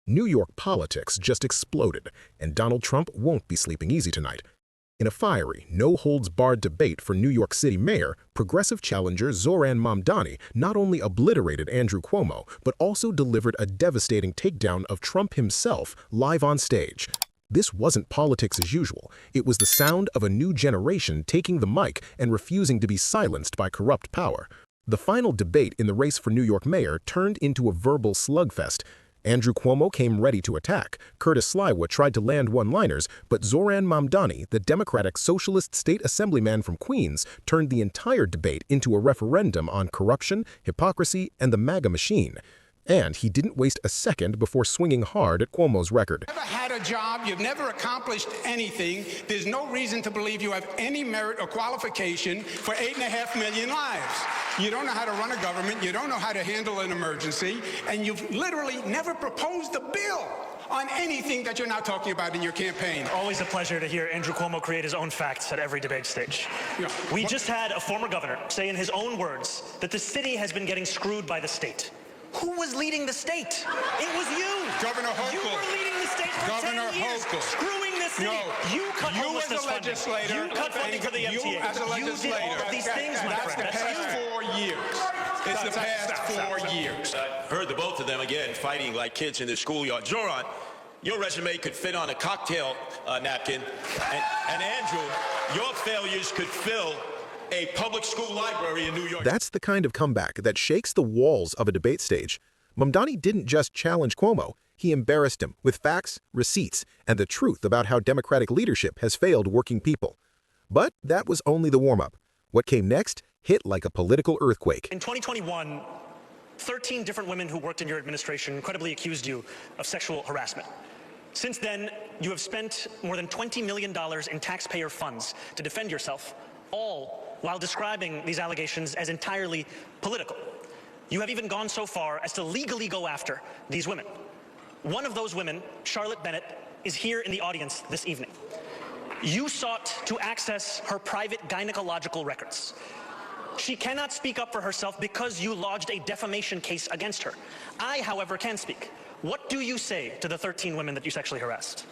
New York politics just exploded, and Donald Trump won't be sleeping easy tonight. In a fiery, no-holds-barred debate for New York City mayor, progressive challenger Zoran Mamdani not only obliterated Andrew Cuomo, but also delivered a devastating takedown of Trump himself live on stage. This wasn't politics as usual. It was the sound of a new generation taking the mic and refusing to be silenced by corrupt power. The final debate in the race for New York mayor turned into a verbal slugfest. Andrew Cuomo came ready to attack. Sliwa tried to land one-liners, but Zoran Mamdani, the Democratic Socialist State Assemblyman from Queens, turned the entire debate into a referendum on corruption, hypocrisy, and the MAGA machine. And he didn't waste a second before swinging hard at Cuomo's record. You've never had a job, you've never accomplished anything. There's no reason to believe you have any merit or qualification for 8.5 million lives. You don't know how to run a government, you don't know how to handle an emergency, and you've literally never proposed a bill on anything that you're now talking about in your campaign. Always a pleasure to hear Andrew Cuomo create his own facts at every debate stage. Yeah. We just had a former governor say in his own words that the city has been getting screwed by the state. Who was leading the state? It was you. Governor Hochul. You were leading the state for Governor 10 years, Hochul. screwing the city. No. You cut You homelessness as a legislator, funding. You cut funding for the MTA. You as a legislator. You did all of these things, my That's friend. the past 4 years. It's the past 4 years. I heard the both of them again fighting like kids in the schoolyard. Zoran, your resume could fit on a cocktail napkin, and Andrew, your failures could fill a public school library in New York. That's the kind of comeback that shakes the walls of a debate stage. Mamdani didn't just challenge Cuomo, he embarrassed him with facts, receipts, and the truth about how Democratic leadership has failed working people. But that was only the warm-up. What came next hit like a political earthquake. In 2021, 13 different women who worked in your administration credibly accused you of sexual harassment. Since then, you have spent more than $20 million in taxpayer funds to defend yourself, all while describing these allegations as entirely political. You have even gone so far as to legally go after these women. One of those women, Charlotte Bennett, is here in the audience this evening. You sought to access her private gynecological records. She cannot speak up for herself because you lodged a defamation case against her. I, however, can speak. What do you say to the 13 women that you sexually harassed?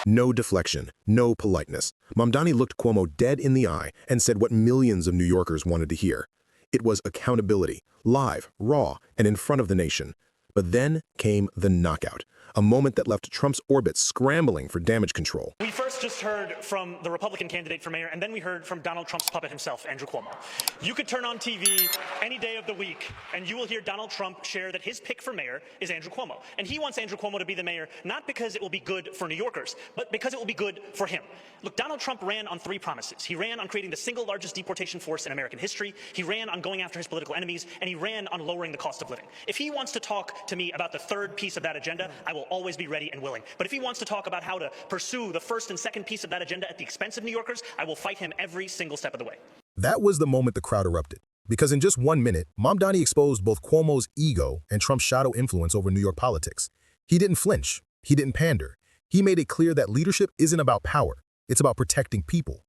No deflection, no politeness. Mamdani looked Cuomo dead in the eye and said what millions of New Yorkers wanted to hear. It was accountability, live, raw, and in front of the nation. But then came the knockout, a moment that left Trump's orbit scrambling for damage control. We first just heard from the Republican candidate for mayor, and then we heard from Donald Trump's puppet himself, Andrew Cuomo. You could turn on TV any day of the week, and you will hear Donald Trump share that his pick for mayor is Andrew Cuomo. And he wants Andrew Cuomo to be the mayor, not because it will be good for New Yorkers, but because it will be good for him. Look, Donald Trump ran on 3 promises. He ran on creating the single largest deportation force in American history, he ran on going after his political enemies, and he ran on lowering the cost of living. If he wants to talk to me about the third piece of that agenda, I will always be ready and willing. But if he wants to talk about how to pursue the first and second piece of that agenda at the expense of New Yorkers, I will fight him every single step of the way. That was the moment the crowd erupted. Because in just 1 minute, Mamdani exposed both Cuomo's ego and Trump's shadow influence over New York politics. He didn't flinch. He didn't pander. He made it clear that leadership isn't about power. It's about protecting people.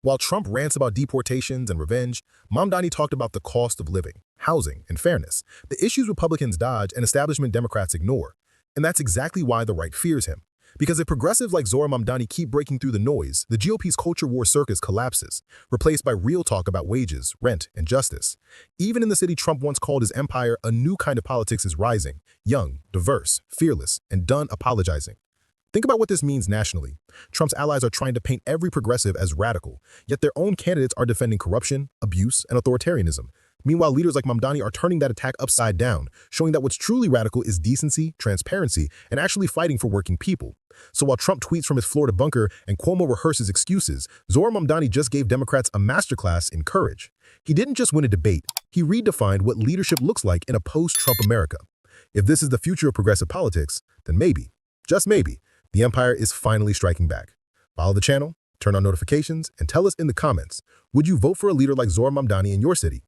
While Trump rants about deportations and revenge, Mamdani talked about the cost of living, housing, and fairness, the issues Republicans dodge and establishment Democrats ignore. And that's exactly why the right fears him. Because if progressives like Zoran Mamdani keep breaking through the noise, the GOP's culture war circus collapses, replaced by real talk about wages, rent, and justice. Even in the city Trump once called his empire, a new kind of politics is rising, young, diverse, fearless, and done apologizing. Think about what this means nationally. Trump's allies are trying to paint every progressive as radical, yet their own candidates are defending corruption, abuse, and authoritarianism. Meanwhile, leaders like Mamdani are turning that attack upside down, showing that what's truly radical is decency, transparency, and actually fighting for working people. So while Trump tweets from his Florida bunker and Cuomo rehearses excuses, Zoran Mamdani just gave Democrats a masterclass in courage. He didn't just win a debate, he redefined what leadership looks like in a post-Trump America. If this is the future of progressive politics, then maybe, just maybe, the empire is finally striking back. Follow the channel, turn on notifications, and tell us in the comments, would you vote for a leader like Zoran Mamdani in your city?